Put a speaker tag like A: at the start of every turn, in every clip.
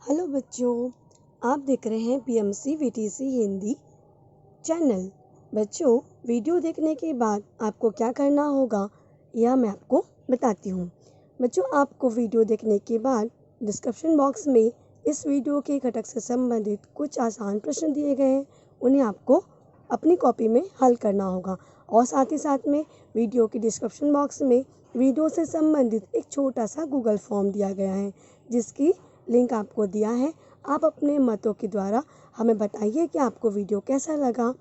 A: Hello बच्चों, आप देख रहे हैं पीएमसी वीटीसी हिंदी चैनल। बच्चों, वीडियो देखने के बाद आपको क्या करना होगा यह मैं आपको बताती हूँ। बच्चों, आपको वीडियो देखने के बाद डिस्क्रिप्शन बॉक्स में इस वीडियो के घटक से संबंधित कुछ आसान प्रश्न दिए गए हैं, उन्हें आपको अपनी कॉपी में हल करना होगा। और साथ ही साथ में वीडियो के डिस्क्रिप्शन बॉक्स में वीडियो से संबंधित एक छोटा सा गूगल फॉर्म दिया गया है, जिसकी लिंक आपको दिया है। आप अपने मतों के द्वारा हमें बताइए कि आपको वीडियो कैसा लगा।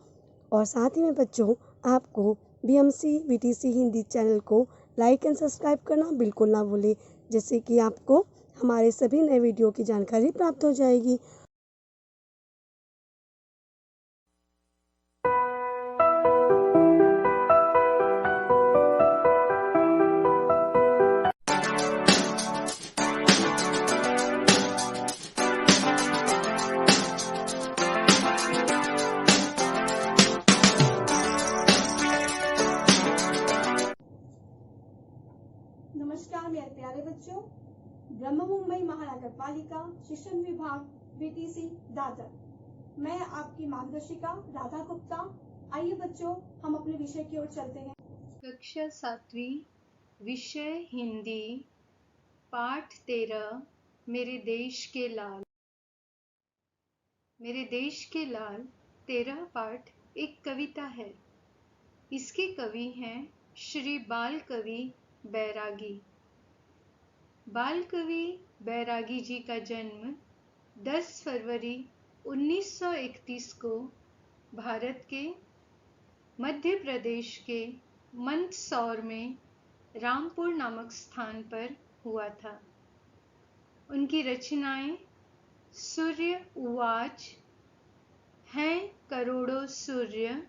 A: और साथ ही में बच्चों, आपको बीएमसी वीटीसी हिंदी चैनल को लाइक एंड सब्सक्राइब करना बिल्कुल ना भूलें, जिससे कि आपको हमारे सभी नए वीडियो की जानकारी प्राप्त हो जाएगी।
B: नमस्कार मेरे प्यारे बच्चों, ब्रह्म मुंबई महानगर पालिका शिक्षण विभाग वीटीसी दादर, मैं आपकी मार्गदर्शिका राधा गुप्ता। आइए बच्चों, हम अपने विषय की ओर चलते हैं।
C: कक्षा 7वीं, विषय हिंदी, पाठ 13, मेरे देश के लाल। मेरे देश के लाल 13 पाठ एक कविता है। इसके कवि हैं श्री बाल कवि बैरागी। बाल कवि बैरागी जी का जन्म 10 फरवरी 1931 को भारत के मध्य प्रदेश के मंदसौर में रामपुर नामक स्थान पर हुआ था। उनकी रचनाएं सूर्य उवाच, हैं करोड़ों सूर्य,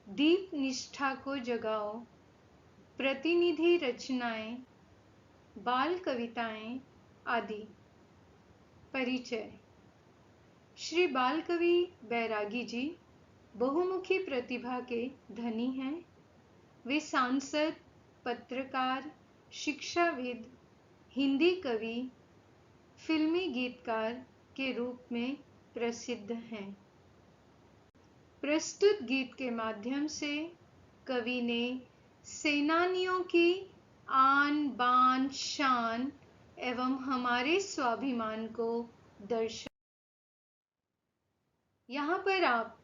C: दीप निष्ठा को जगाओ, प्रतिनिधि रचनाएं, बाल कविताएं आदि। परिचय। श्री बाल कवि बैरागी जी बहुमुखी प्रतिभा के धनी हैं। वे सांसद, पत्रकार, शिक्षाविद, हिंदी कवि, फिल्मी गीतकार के रूप में प्रसिद्ध हैं। प्रस्तुत गीत के माध्यम से कवि ने सेनानियों की आन बान शान एवं हमारे स्वाभिमान को दर्शाया। यहाँ पर आप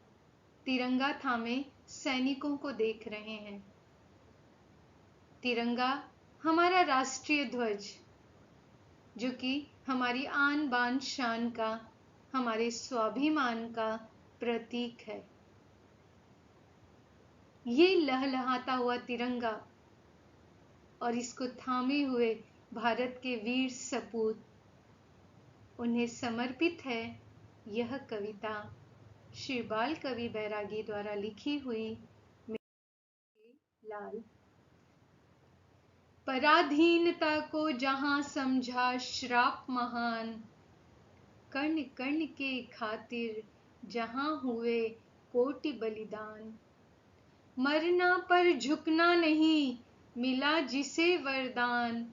C: तिरंगा थामे सैनिकों को देख रहे हैं। तिरंगा हमारा राष्ट्रीय ध्वज, जो कि हमारी आन बान शान का, हमारे स्वाभिमान का प्रतीक है। ये लहलहाता हुआ तिरंगा और इसको थामे हुए भारत के वीर सपूत, उन्हें समर्पित है यह कविता श्री बाल कवि बैरागी द्वारा लिखी हुई मेरे लाल। पराधीनता को जहां समझा श्राप महान, कर्ण कर्ण के खातिर जहां हुए कोटि बलिदान। मरना पर झुकना नहीं, मिला जिसे वरदान,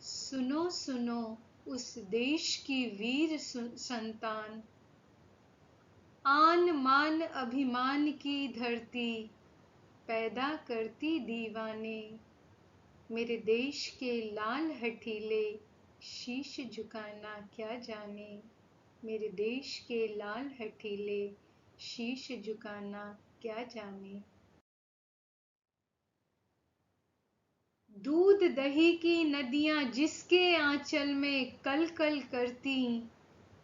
C: सुनो सुनो उस देश की वीर संतान। आन मान अभिमान की धरती, पैदा करती दीवाने, मेरे देश के लाल हठीले, शीश झुकाना क्या जाने। मेरे देश के लाल हठीले, शीश झुकाना क्या जाने। दूध दही की नदियां जिसके आंचल में कल कल करती,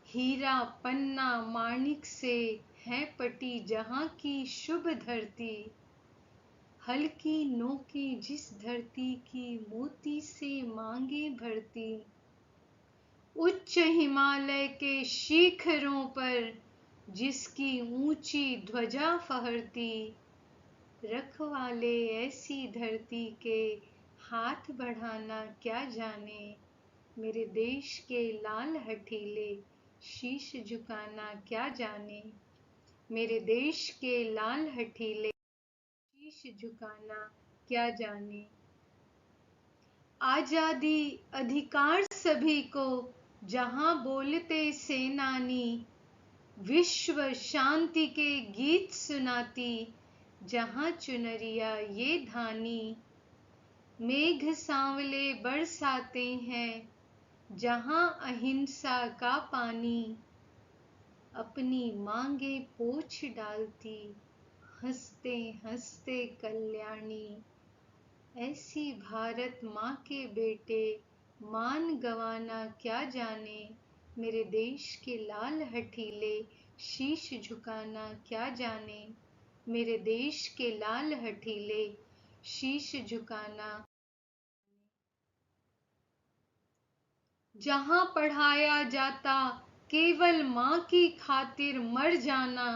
C: हीरा पन्ना माणिक से है पटी जहां की शुभ धरती। हल्की नोकी जिस धरती की मोती से मांगे भरती, उच्च हिमालय के शिखरों पर जिसकी ऊंची ध्वजा फहरती। रखवाले ऐसी धरती के हाथ बढ़ाना क्या जाने, मेरे देश के लाल हठीले, शीश झुकाना क्या जाने। मेरे देश के लाल हठीले, शीश झुकाना क्या जाने। आजादी अधिकार सभी को, जहां बोलते सेनानी विश्व शांति के गीत सुनाती, जहां चुनरिया ये धानी मेघ सांवले बरसाते हैं, जहां अहिंसा का पानी अपनी मांगे पोंछ डालती, हंसते हंसते कल्याणी। ऐसी भारत माँ के बेटे मान गंवाना क्या जाने, मेरे देश के लाल हठीले शीश झुकाना क्या जाने, मेरे देश के लाल हठीले शीश झुकाना। जहां पढ़ाया जाता केवल माँ की खातिर मर जाना,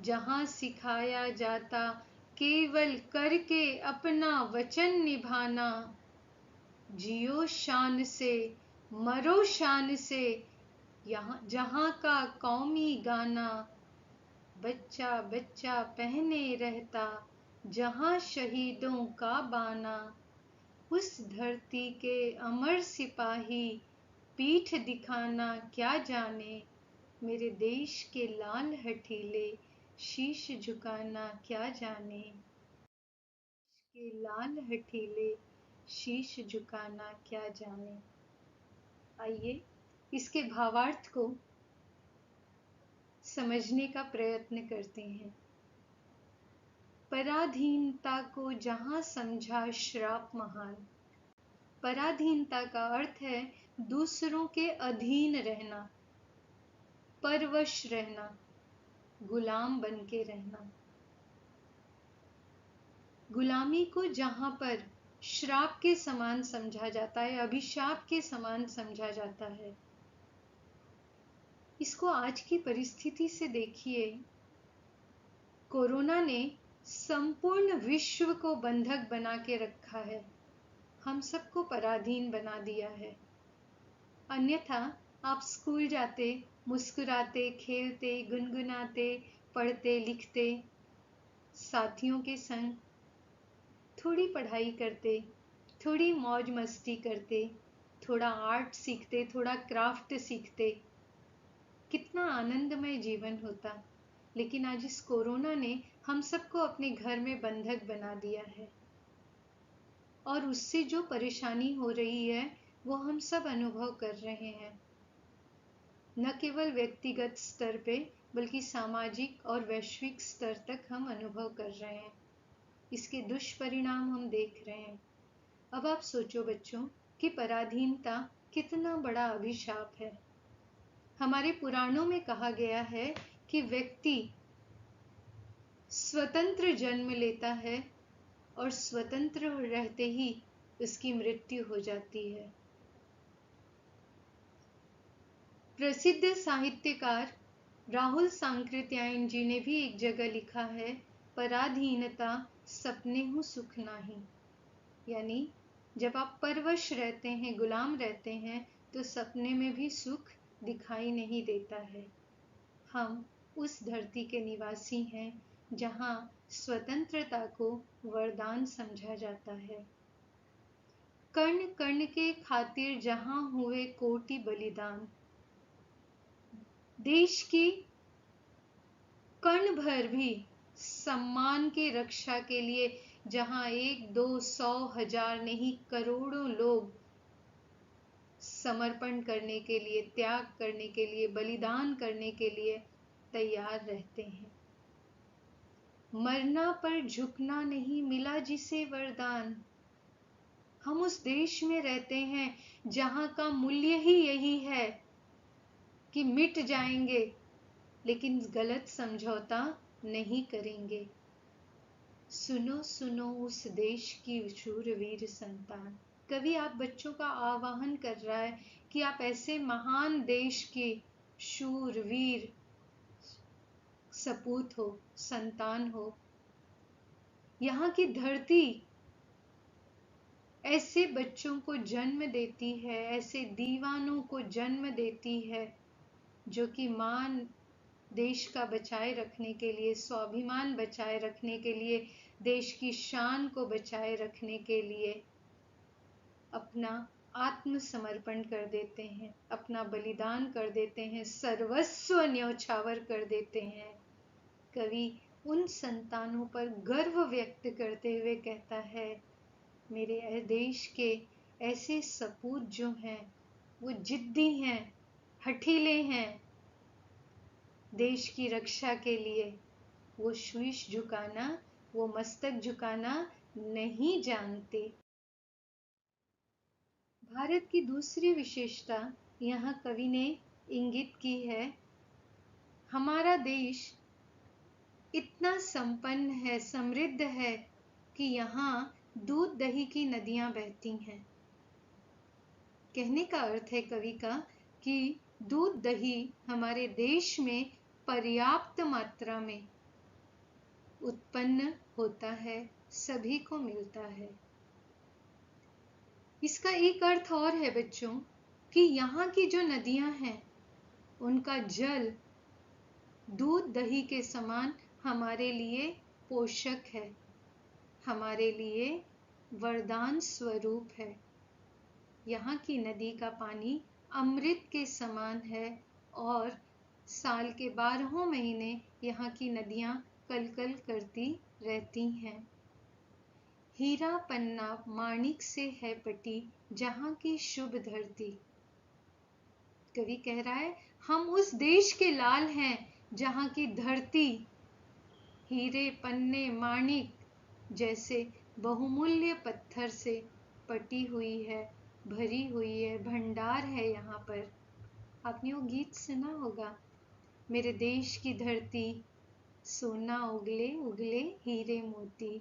C: जहां सिखाया जाता केवल करके अपना वचन निभाना, जियो शान से मरो शान से यहाँ जहां का कौमी गाना, बच्चा बच्चा पहने रहता जहां शहीदों का बाना। उस धरती के अमर सिपाही पीठ दिखाना क्या जाने, मेरे देश के लाल हठीले शीश झुकाना क्या जाने, के लाल हठीले शीश झुकाना क्या जाने। आइए इसके भावार्थ को समझने का प्रयत्न करते हैं। पराधीनता को जहां समझा श्राप महान। पराधीनता का अर्थ है दूसरों के अधीन रहना, परवश रहना, गुलाम बन के रहना। गुलामी को जहां पर श्राप के समान समझा जाता है, अभिशाप के समान समझा जाता है, इसको आज की परिस्थिति से देखिए। कोरोना ने संपूर्ण विश्व को बंधक बना के रखा है, हम सबको पराधीन बना दिया है। अन्यथा आप स्कूल जाते, मुस्कुराते, खेलते, गुनगुनाते, पढ़ते, लिखते, साथियों के संग थोड़ी पढ़ाई करते, थोड़ी मौज मस्ती करते, थोड़ा आर्ट सीखते, थोड़ा क्राफ्ट सीखते, कितना आनंदमय जीवन होता। लेकिन आज इस कोरोना ने हम सबको अपने घर में बंधक बना दिया है, और उससे जो परेशानी हो रही है वो हम सब अनुभव कर रहे हैं। न केवल व्यक्तिगत स्तर पे बल्कि सामाजिक और वैश्विक स्तर तक हम अनुभव कर रहे हैं। इसके दुष्परिणाम हम देख रहे हैं। अब आप सोचो बच्चों कि पराधीनता कितना बड़ा अभिशाप है। हमारे पुराणों में कहा गया है कि व्यक्ति स्वतंत्र जन्म लेता है और स्वतंत्र रहते ही उसकी मृत्यु हो जाती है। प्रसिद्ध साहित्यकार राहुल सांकृत्यायन जी ने भी एक जगह लिखा है, पराधीनता सपने हूँ सुख नाही। यानी जब आप परवश रहते हैं, गुलाम रहते हैं, तो सपने में भी सुख दिखाई नहीं देता है। हम उस धरती के निवासी हैं जहां स्वतंत्रता को वरदान समझा जाता है। कर्ण कर्ण के खातिर जहां हुए कोटि बलिदान, देश की कण भर भी सम्मान की रक्षा के लिए जहां 1, 2, 100, 1000 नहीं करोड़ों लोग समर्पण करने के लिए, त्याग करने के लिए, बलिदान करने के लिए तैयार रहते हैं। मरना पर झुकना नहीं मिला जिसे वरदान। हम उस देश में रहते हैं जहां का मूल्य ही यही है कि मिट जाएंगे लेकिन गलत समझौता नहीं करेंगे। सुनो सुनो उस देश की शूरवीर संतान। कवि आप बच्चों का आह्वान कर रहा है कि आप ऐसे महान देश के शूरवीर सपूत हो, संतान हो। यहाँ की धरती ऐसे बच्चों को जन्म देती है, ऐसे दीवानों को जन्म देती है जो कि मान देश का बचाए रखने के लिए, स्वाभिमान बचाए रखने के लिए, देश की शान को बचाए रखने के लिए अपना आत्मसमर्पण कर देते हैं, अपना बलिदान कर देते हैं, सर्वस्व न्यौछावर कर देते हैं। कवि उन संतानों पर गर्व व्यक्त करते हुए कहता है, मेरे देश के ऐसे सपूत जो हैं वो जिद्दी हैं, हठीले हैं, देश की रक्षा के लिए वो शीश झुकाना, वो मस्तक झुकाना नहीं जानते। भारत की दूसरी विशेषता यहाँ कवि ने इंगित की है, हमारा देश इतना संपन्न है, समृद्ध है कि यहाँ दूध दही की नदियां बहती हैं। कहने का अर्थ है कवि का कि दूध दही हमारे देश में पर्याप्त मात्रा में उत्पन्न होता है, सभी को मिलता है। इसका एक अर्थ और है बच्चों कि यहाँ की जो नदियां हैं उनका जल दूध दही के समान हमारे लिए पोषक है, हमारे लिए वरदान स्वरूप है। यहाँ की नदी का पानी अमृत के समान है और साल के 12 महीने यहाँ की नदियां कलकल करती रहती हैं। हीरा पन्ना माणिक से है पटी जहाँ की शुभ धरती। कवि कह रहा है हम उस देश के लाल हैं जहाँ की धरती हीरे पन्ने माणिक जैसे बहुमूल्य पत्थर से पटी हुई है, भरी हुई है, भंडार है यहाँ पर। आपने वो गीत सुना होगा, मेरे देश की धरती सोना उगले उगले हीरे मोती,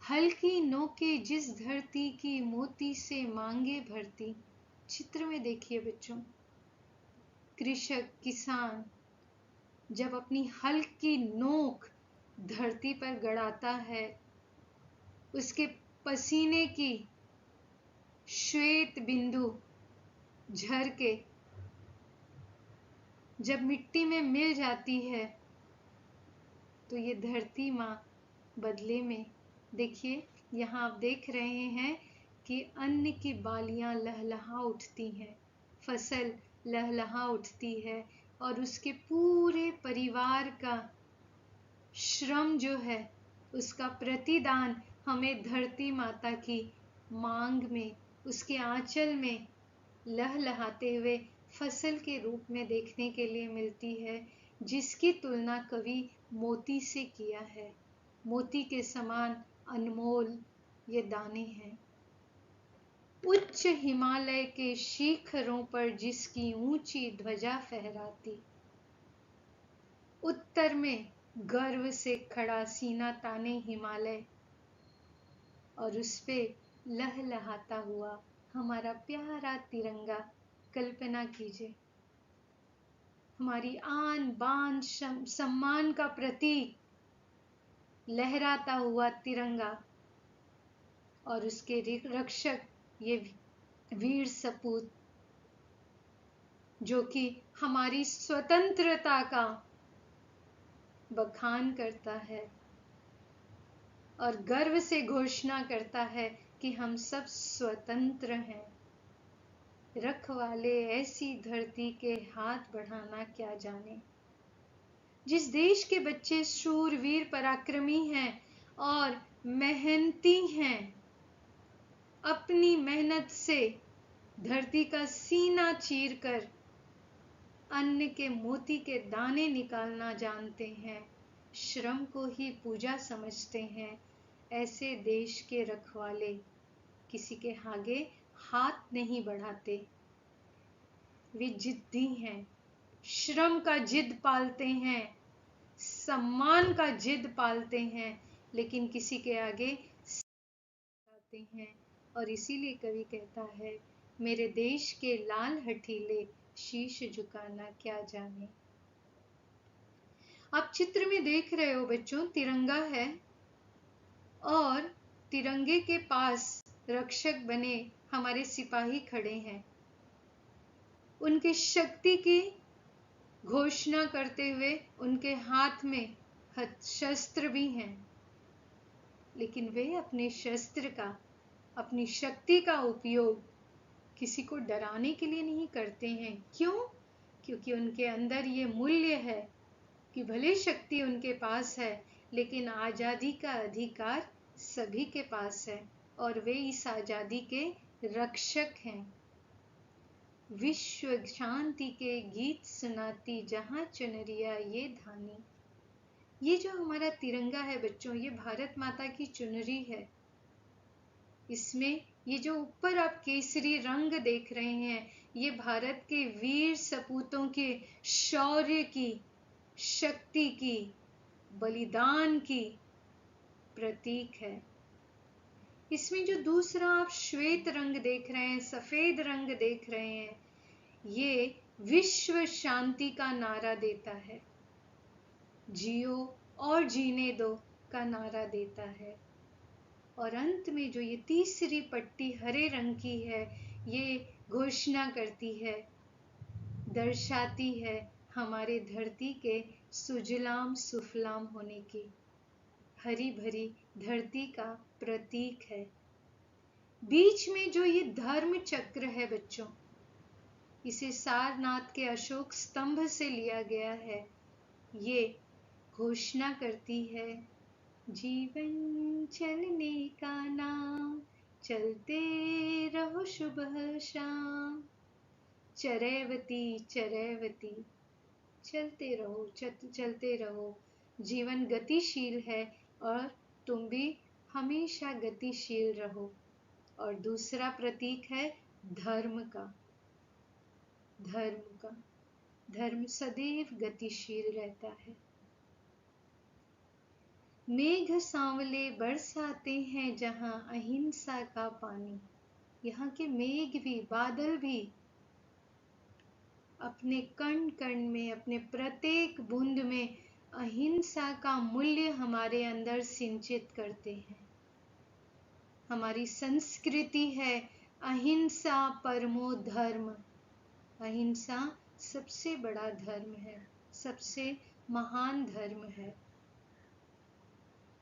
C: हल्की नोके जिस धरती की मोती से मांगे भरती। चित्र में देखिए बच्चों, कृषक किसान जब अपनी हल्की नोक धरती पर गड़ाता है, उसके पसीने की श्वेत बिंदु झर के जब मिट्टी में मिल जाती है तो ये धरती माँ बदले में, देखिए यहाँ आप देख रहे हैं कि अन्न की बालियां लहलहा उठती हैं, फसल लहलहा उठती है और उसके पूरे परिवार का श्रम जो है उसका प्रतिदान हमें धरती माता की मांग में, उसके आंचल में लहलहाते हुए फसल के रूप में देखने के लिए मिलती है, जिसकी तुलना कवि मोती से किया है। मोती के समान अनमोल ये दाने हैं। उच्च हिमालय के शिखरों पर जिसकी ऊंची ध्वजा फहराती, उत्तर में गर्व से खड़ा सीना ताने हिमालय और उस पे लहलहाता हुआ हमारा प्यारा तिरंगा। कल्पना कीजिए, हमारी आन बान सम्मान का प्रतीक लहराता हुआ तिरंगा और उसके रक्षक ये वीर सपूत जो कि हमारी स्वतंत्रता का बखान करता है और गर्व से घोषणा करता है कि हम सब स्वतंत्र हैं। रखवाले ऐसी धरती के हाथ बढ़ाना क्या जाने। जिस देश के बच्चे शूरवीर पराक्रमी हैं और मेहनती हैं, अपनी मेहनत से धरती का सीना चीरकर अन्न के मोती के दाने निकालना जानते हैं, श्रम को ही पूजा समझते हैं, ऐसे देश के रखवाले किसी के आगे हाथ नहीं बढ़ाते। वे जिद्दी हैं, श्रम का जिद पालते हैं, सम्मान का जिद पालते हैं, लेकिन किसी के आगे आते हैं। और इसीलिए कवि कहता है, मेरे देश के लाल हठीले शीश झुकाना क्या जाने। आप चित्र में देख रहे हो बच्चों, तिरंगा है और तिरंगे के पास रक्षक बने हमारे सिपाही खड़े हैं। उनके शक्ति की घोषणा करते हुए उनके हाथ में शस्त्र भी हैं, लेकिन वे अपने शस्त्र का, अपनी शक्ति का उपयोग किसी को डराने के लिए नहीं करते हैं। क्यों? क्योंकि उनके अंदर ये मूल्य है कि भले शक्ति उनके पास है, लेकिन आजादी का अधिकार सभी के पास है और वे इस आजादी के रक्षक हैं। विश्व शांति के गीत सुनाती जहां चुनरिया ये धानी। ये जो हमारा तिरंगा है बच्चों, ये भारत माता की चुनरी है। इसमें ये जो ऊपर आप केसरी रंग देख रहे हैं, ये भारत के वीर सपूतों के शौर्य की, शक्ति की, बलिदान की प्रतीक है। इसमें जो दूसरा आप श्वेत रंग देख रहे हैं, सफेद रंग देख रहे हैं, ये विश्व शांति का नारा देता है, जियो और जीने दो का नारा देता है। और अंत में जो ये तीसरी पट्टी हरे रंग की है, ये घोषणा करती है, दर्शाती है हमारे धरती के सुजलाम सुफलाम होने की। हरी भरी धरती का प्रतीक है। बीच में जो ये धर्म चक्र है बच्चों, इसे सारनाथ के अशोक स्तंभ से लिया गया है। ये घोषणा करती है, जीवन चलने का नाम, चलते रहो सुबह शाम, चरैवती चरैवती, चलते रहो चलते रहो। जीवन गतिशील है और तुम भी हमेशा गतिशील रहो। और दूसरा प्रतीक है धर्म का। धर्म का, धर्म सदैव गतिशील रहता है। मेघ सांवले बरसाते हैं जहां अहिंसा का पानी। यहाँ के मेघ भी, बादल भी अपने कण कण में, अपने प्रत्येक बूंद में अहिंसा का मूल्य हमारे अंदर सिंचित करते हैं। हमारी संस्कृति है अहिंसा परमो धर्म। अहिंसा सबसे बड़ा धर्म है, सबसे महान धर्म है।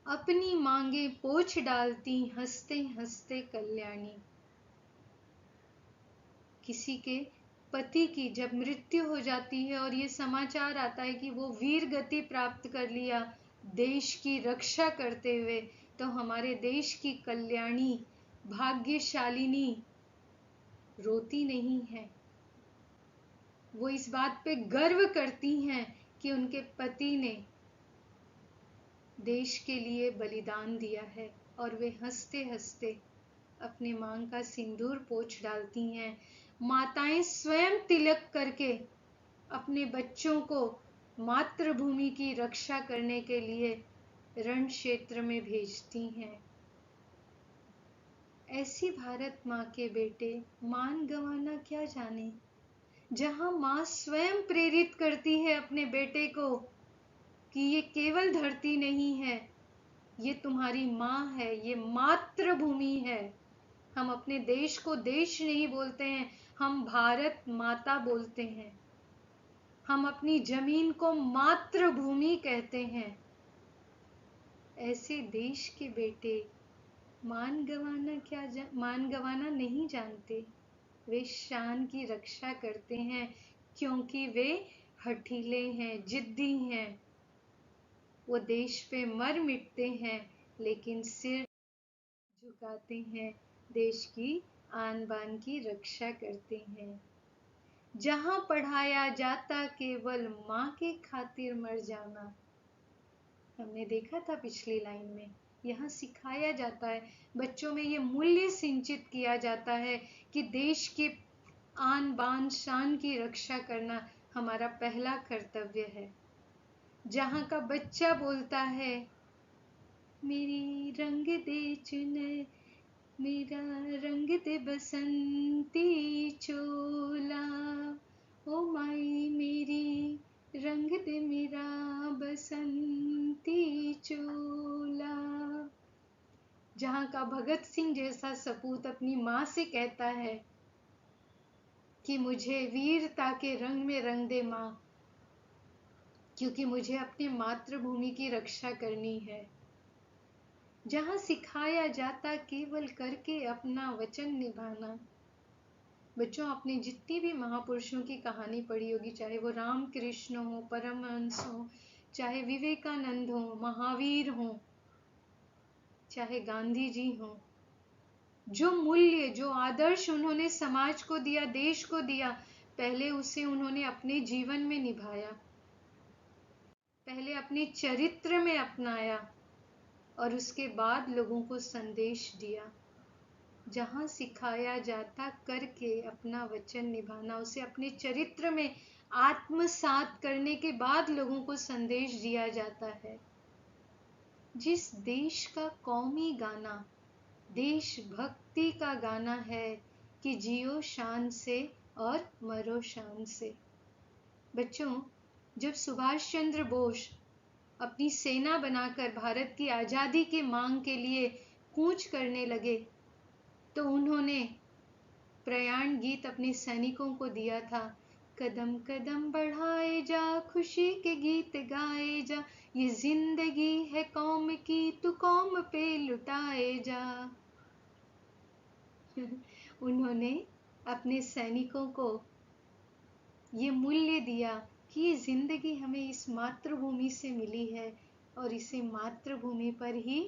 C: अपनी मांगे पोंछ डालती हंसते हंसते कल्याणी। किसी के पति की जब मृत्यु हो जाती है और ये समाचार आता है कि वो वीर गति प्राप्त कर लिया देश की रक्षा करते हुए, तो हमारे देश की कल्याणी, भाग्यशालिनी रोती नहीं है। वो इस बात पे गर्व करती हैं कि उनके पति ने देश के लिए बलिदान दिया है, और वे हंसते हंसते अपने मांग का सिंदूर पोंछ डालती हैं। माताएं स्वयं तिलक करके अपने बच्चों को मातृभूमि की रक्षा करने के लिए रण क्षेत्र में भेजती हैं। ऐसी भारत माँ के बेटे मान गंवाना क्या जाने। जहां माँ स्वयं प्रेरित करती है अपने बेटे को कि ये केवल धरती नहीं है, ये तुम्हारी माँ है, ये मातृभूमि है। हम अपने देश को देश नहीं बोलते हैं, हम भारत माता बोलते हैं। हम अपनी जमीन को मातृभूमि कहते हैं। ऐसे देश के बेटे मान गंवाना नहीं जानते। वे शान की रक्षा करते हैं क्योंकि वे हठीले हैं, जिद्दी हैं। वो देश पे मर मिटते हैं, लेकिन सिर झुकाते हैं, देश की आन बान की रक्षा करते हैं। जहां पढ़ाया जाता केवल माँ के खातिर मर जाना। हमने देखा था पिछली लाइन में, यहाँ सिखाया जाता है, बच्चों में ये मूल्य सिंचित किया जाता है कि देश के आन बान शान की रक्षा करना हमारा पहला कर्तव्य है। जहाँ का बच्चा बोलता है, मेरी रंग दे चुनर, मेरा रंग दे बसंती चोला, ओ माई मेरी रंग दे मेरा बसंती चोला। जहाँ का भगत सिंह जैसा सपूत अपनी माँ से कहता है कि मुझे वीरता के रंग में रंग दे माँ, क्योंकि मुझे अपनी मातृभूमि की रक्षा करनी है। जहाँ सिखाया जाता केवल करके अपना वचन निभाना। बच्चों, आपने जितनी भी महापुरुषों की कहानी पढ़ी होगी, चाहे वो राम कृष्ण हो, परमहंस हो, चाहे विवेकानंद हो, महावीर हो, चाहे गांधी जी हो, जो मूल्य, जो आदर्श उन्होंने समाज को दिया, देश को दिया, पहले उसे उन्होंने अपने जीवन में निभाया, पहले अपने चरित्र में अपनाया और उसके बाद लोगों को संदेश दिया। जहाँ सिखाया जाता करके अपना वचन निभाना, उसे अपने चरित्र में आत्मसात करने के बाद लोगों को संदेश दिया जाता है। जिस देश का कौमी गाना देशभक्ति का गाना है कि जियो शान से और मरो शान से। बच्चों, जब सुभाष चंद्र बोस अपनी सेना बनाकर भारत की आजादी की मांग के लिए कूच करने लगे, तो उन्होंने प्रयाण गीत अपने सैनिकों को दिया था। कदम कदम बढ़ाए जा, खुशी के गीत गाए जा, ये जिंदगी है कौम की, तू कौम पे लुटाए जा। उन्होंने अपने सैनिकों को ये मूल्य दिया कि ये जिंदगी हमें इस मातृभूमि से मिली है और इसे मातृभूमि पर ही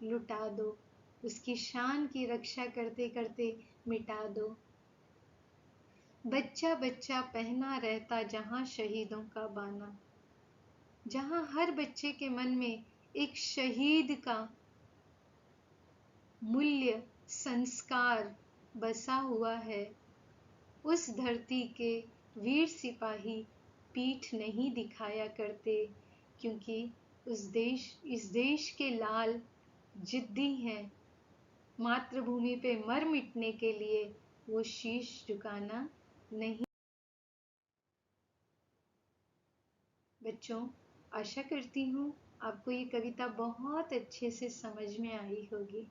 C: लुटा दो, उसकी शान की रक्षा करते करते मिटा दो। बच्चा बच्चा पहना रहता जहां शहीदों का बाना, जहां हर बच्चे के मन में एक शहीद का मूल्य, संस्कार बसा हुआ है, उस धरती के वीर सिपाही पीठ नहीं दिखाया करते, क्योंकि इस देश के लाल जिद्दी हैं। मातृभूमि पे मर मिटने के लिए वो शीश झुकाना नहीं। बच्चों, आशा करती हूँ आपको ये कविता बहुत अच्छे से समझ में आई होगी।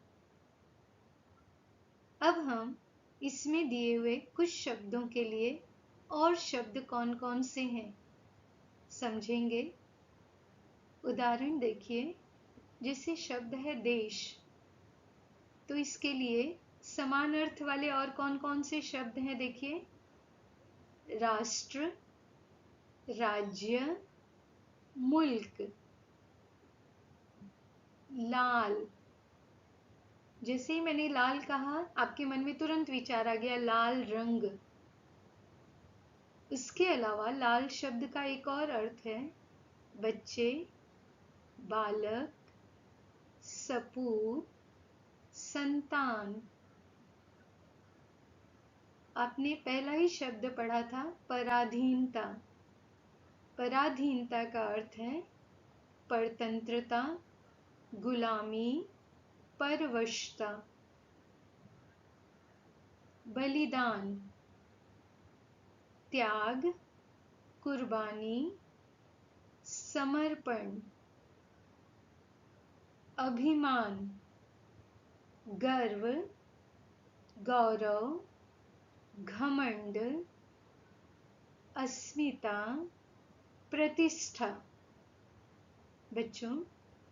C: अब हम इसमें दिए हुए कुछ शब्दों के लिए और शब्द कौन कौन से हैं समझेंगे। उदाहरण देखिए, जैसे शब्द है देश, तो इसके लिए समान अर्थ वाले और कौन कौन से शब्द हैं देखिए। राष्ट्र, राज्य, मुल्क। लाल, जैसे ही मैंने लाल कहा आपके मन में तुरंत विचार आ गया लाल रंग। इसके अलावा लाल शब्द का एक और अर्थ है बच्चे, बालक, सपूत, संतान। आपने पहला ही शब्द पढ़ा था पराधीनता। पराधीनता का अर्थ है परतंत्रता, गुलामी, परवशता। बलिदान, त्याग, कुर्बानी, समर्पण। अभिमान, गर्व, गौरव, घमंड, अस्मिता, प्रतिष्ठा। बच्चों,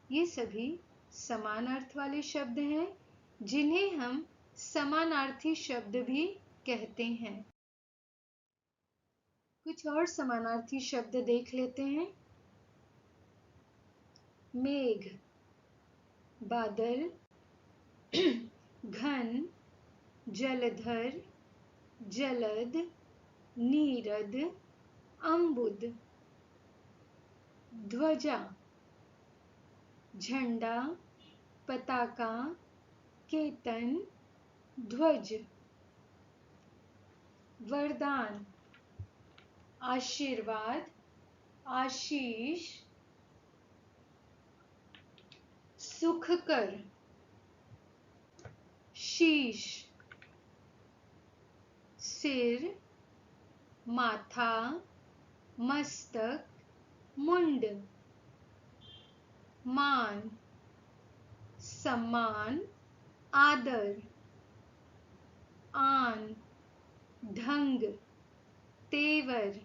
C: ये सभी समान अर्थ वाले शब्द हैं जिन्हें हम समानार्थी शब्द भी कहते हैं। कुछ और समानार्थी शब्द देख लेते हैं। मेघ, बादल, घन, जलधर, जलद, नीरद, अम्बुद। ध्वजा, झंडा, पताका, केतन, ध्वज। वरदान, आशीर्वाद, आशीष, सुखकर, शीश। सिर, माथा, मस्तक, मुंड। मान, सम्मान, आदर। आन, ढंग, तेवर।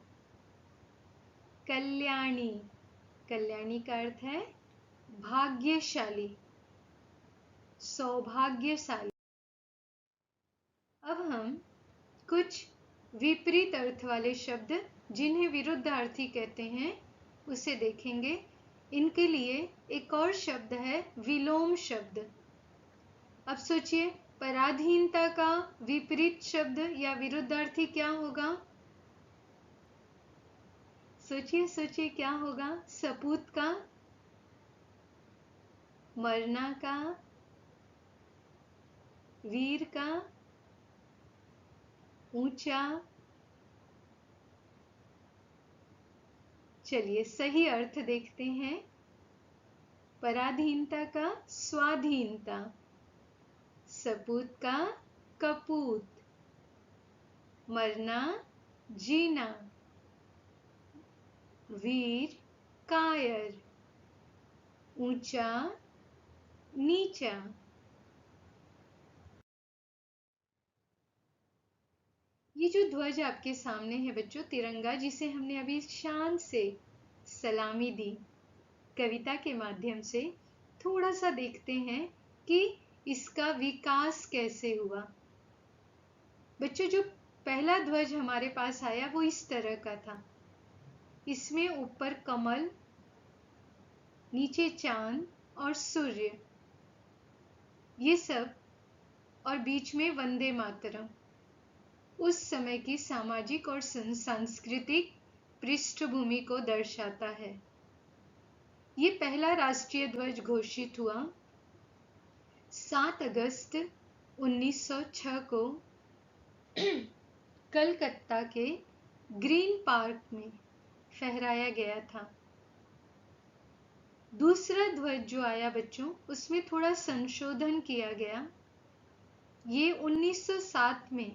C: कल्याणी, कल्याणी का अर्थ है भाग्यशाली, सौभाग्यशाली। अब हम कुछ विपरीत अर्थ वाले शब्द जिन्हें विरुद्धार्थी कहते हैं उसे देखेंगे। इनके लिए एक और शब्द है विलोम शब्द। अब सोचिए, पराधीनता का विपरीत शब्द या विरुद्धार्थी क्या होगा? सोचिए सोचिए, क्या होगा? सपूत का, मरना का, वीर का, ऊंचा। चलिए सही अर्थ देखते हैं। पराधीनता का स्वाधीनता, सपूत का कपूत, मरना जीना, वीर कायर, ऊंचा नीचा। ये जो ध्वज आपके सामने है बच्चों, तिरंगा, जिसे हमने अभी शान से सलामी दी कविता के माध्यम से, थोड़ा सा देखते हैं कि इसका विकास कैसे हुआ। बच्चों, जो पहला ध्वज हमारे पास आया वो इस तरह का था। इसमें ऊपर कमल, नीचे चांद और सूर्य, ये सब, और बीच में वंदे मातरम उस समय की सामाजिक और सांस्कृतिक पृष्ठभूमि को दर्शाता है। ये पहला राष्ट्रीय ध्वज घोषित हुआ 7 अगस्त 1906 को कलकत्ता के ग्रीन पार्क में फहराया गया था। दूसरा ध्वज जो आया बच्चों, उसमें थोड़ा संशोधन किया गया। ये 1907 में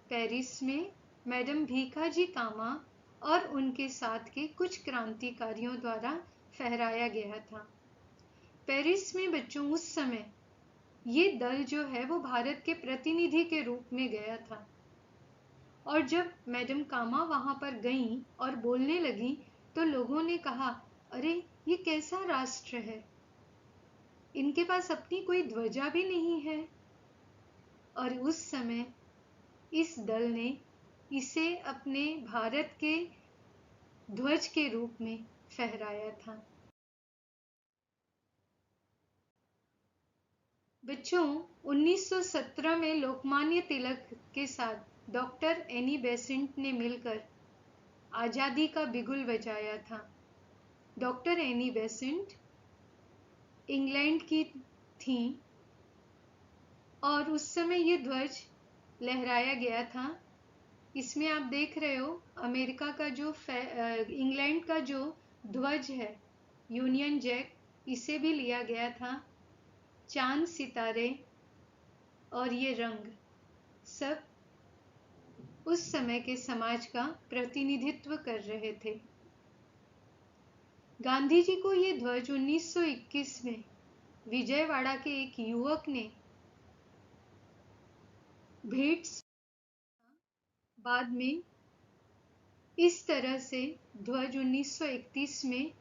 C: पेरिस में मैडम भीखाजी कामा और उनके साथ के कुछ क्रांतिकारियों द्वारा फहराया गया था। पेरिस में बच्चों उस समय ये दल जो है वो भारत के प्रतिनिधि के रूप में गया था, और जब मैडम कामा वहां पर गईं और बोलने लगी तो लोगों ने कहा, अरे ये कैसा राष्ट्र है, इनके पास अपनी कोई ध्वजा भी नहीं है। और उस समय इस दल ने इसे अपने भारत के ध्वज के रूप में फहराया था। बच्चों, 1917 में लोकमान्य तिलक के साथ डॉक्टर एनी बेसेंट ने मिलकर आजादी का बिगुल बजाया था। डॉक्टर एनी बेसेंट इंग्लैंड की थीं और उस समय ये ध्वज लहराया गया था। इसमें आप देख रहे हो अमेरिका का जो इंग्लैंड का जो ध्वज है, यूनियन जैक, इसे भी लिया गया था। चांद सितारे और ये रंग सब उस समय के समाज का प्रतिनिधित्व कर रहे थे। गांधी जी को ये ध्वज 1921 में विजयवाड़ा के एक युवक ने भेंट। बाद में इस तरह से ध्वज 1931 में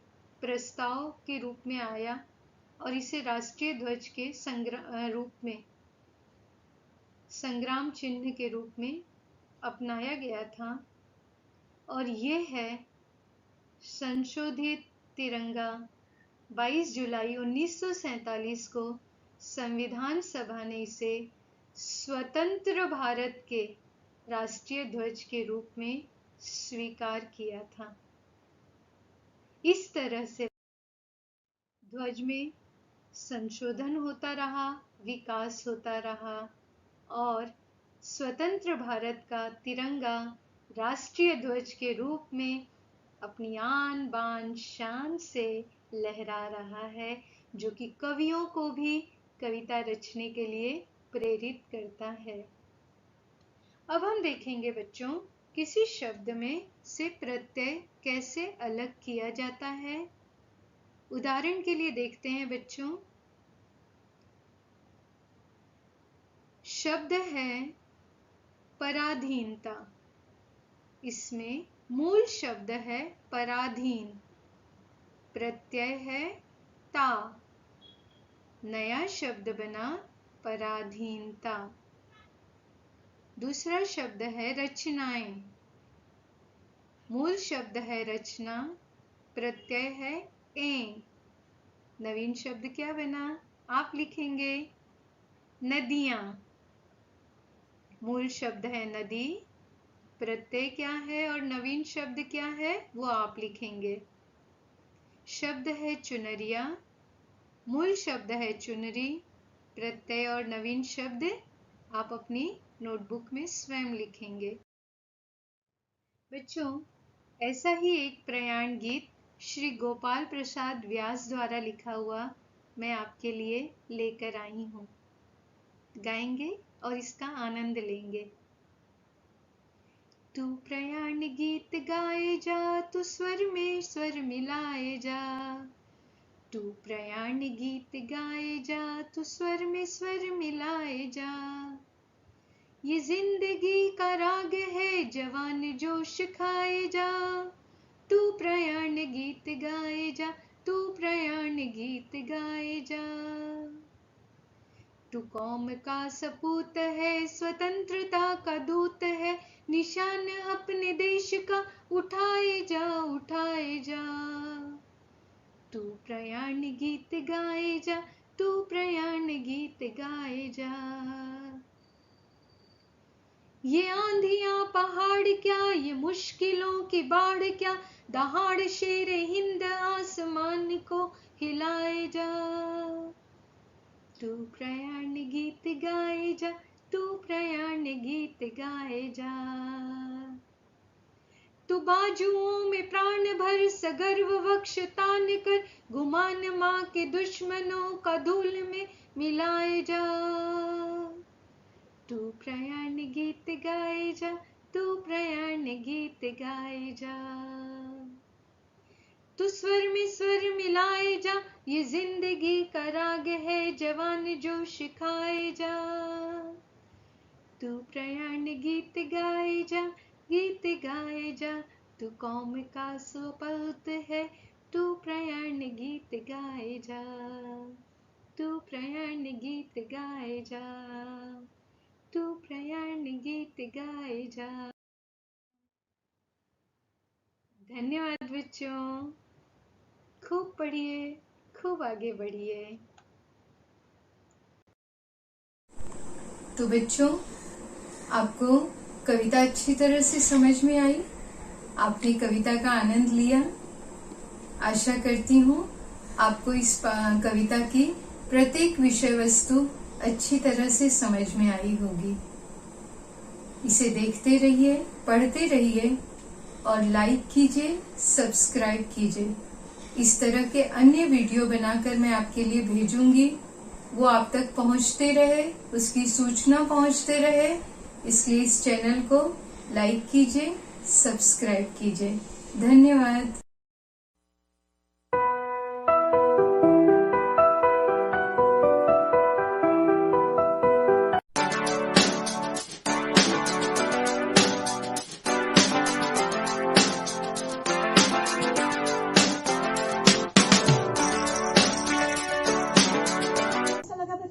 C: प्रस्ताव के रूप में आया और इसे राष्ट्रीय ध्वज के रूप में, संग्राम चिन्ह के रूप में अपनाया गया था। और ये है संशोधित तिरंगा। 22 जुलाई 1947 को संविधान सभा ने इसे स्वतंत्र भारत के राष्ट्रीय ध्वज के रूप में स्वीकार किया था। इस तरह से ध्वज में संशोधन होता रहा, विकास होता रहा और स्वतंत्र भारत का तिरंगा राष्ट्रीय ध्वज के रूप में अपनी आन बान शान से लहरा रहा है, जो कि कवियों को भी कविता रचने के लिए प्रेरित करता है। अब हम देखेंगे बच्चों, किसी शब्द में से प्रत्यय कैसे अलग किया जाता है। उदाहरण के लिए देखते हैं बच्चों, शब्द है पराधीनता। इसमें मूल शब्द है पराधीन, प्रत्यय है ता, नया शब्द बना पराधीनता। दूसरा शब्द है रचनाएं। मूल शब्द है रचना, प्रत्यय है ए। नवीन शब्द क्या बना? आप लिखेंगे नदियां। मूल शब्द है नदी, प्रत्यय क्या है और नवीन शब्द क्या है वो आप लिखेंगे। शब्द है चुनरिया, मूल शब्द है चुनरी, प्रत्यय और नवीन शब्द आप अपनी नोटबुक में स्वयं लिखेंगे। बच्चों, ऐसा ही एक प्रयाण गीत श्री गोपाल प्रसाद व्यास द्वारा लिखा हुआ मैं आपके लिए लेकर आई हूँ। गाएंगे और इसका आनंद लेंगे। तू प्रयाण गीत गाए जा, तू स्वर में स्वर मिलाए जा। तू प्रयाण गीत गाए जा, तू स्वर में स्वर मिलाए जा। ये जिंदगी का राग है, जवान जोश खाए जा। तू प्रयाण गीत गाए जा, तू प्रयाण गीत गाए जा। तू कौम का सपूत है, स्वतंत्रता का दूत है। निशान अपने देश का उठाए जा, उठाए जा। तू प्रयाण गीत गाए जा, तू प्रयाण गीत गाए जा। ये आंधियां पहाड़ क्या, ये मुश्किलों की बाढ़ क्या। दहाड़ शेर हिंद आसमान को हिलाए जा। तू प्रयाण गीत गाए जा, तू प्रयाण गीत गाए जा। तू बाजुओं में प्राण भर, सगर्व वक्ष तान कर। गुमान माँ के दुश्मनों का धूल में मिलाए जा। तू प्रयाण गीत गाए जा, तू प्रयाण गीत गाए जा। तू स्वर में स्वर मिलाए जा, ये जिंदगी का राग है, जवान जोश खाए जा। तू प्रयाण गीत गाए जा, गीत गाए जा। तू कौम का सपूत है, तू प्रयाण गीत गाए जा। तू प्रयाण गीत गाए जा, तू प्रयाण गीत गाए जा। धन्यवाद बच्चों, खूब पढ़िए, खूब आगे बढ़िए। तो बच्चों, आपको कविता अच्छी तरह से समझ में आई? आपने कविता का आनंद लिया? आशा करती हूँ आपको इस कविता की प्रत्येक विषय वस्तु अच्छी तरह से समझ में आई होगी। इसे देखते रहिए, पढ़ते रहिए और लाइक कीजिए, सब्सक्राइब कीजिए। इस तरह के अन्य वीडियो बनाकर मैं आपके लिए भेजूंगी, वो आप तक पहुंचते रहे, उसकी सूचना पहुंचते रहे, इसलिए इस चैनल को लाइक कीजिए, सब्सक्राइब कीजिए। धन्यवाद।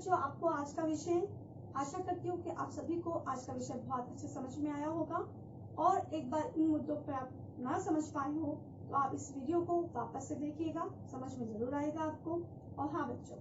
B: आपको आज का विषय, आशा करती हूँ कि आप सभी को आज का विषय बहुत अच्छे समझ में आया होगा। और एक बार इन मुद्दों पर आप ना समझ पाए हो तो आप इस वीडियो को वापस से देखिएगा, समझ में जरूर आएगा आपको। और हाँ बच्चों,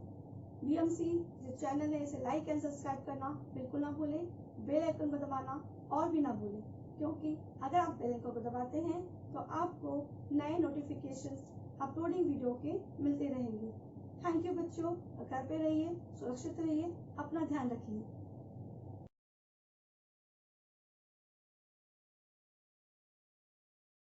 B: बीएमसी जो चैनल है इसे लाइक एंड सब्सक्राइब करना बिल्कुल ना भूलें, बेल आइकन को दबाना और भी ना भूलें, क्योंकि अगर आप बेल आइकन को दबाते हैं तो आपको नए नोटिफिकेशंस अपलोडिंग वीडियो के मिलते रहेंगे। थैंक यू बच्चों, घर पे रहिए, सुरक्षित रहिए, अपना ध्यान रखिए।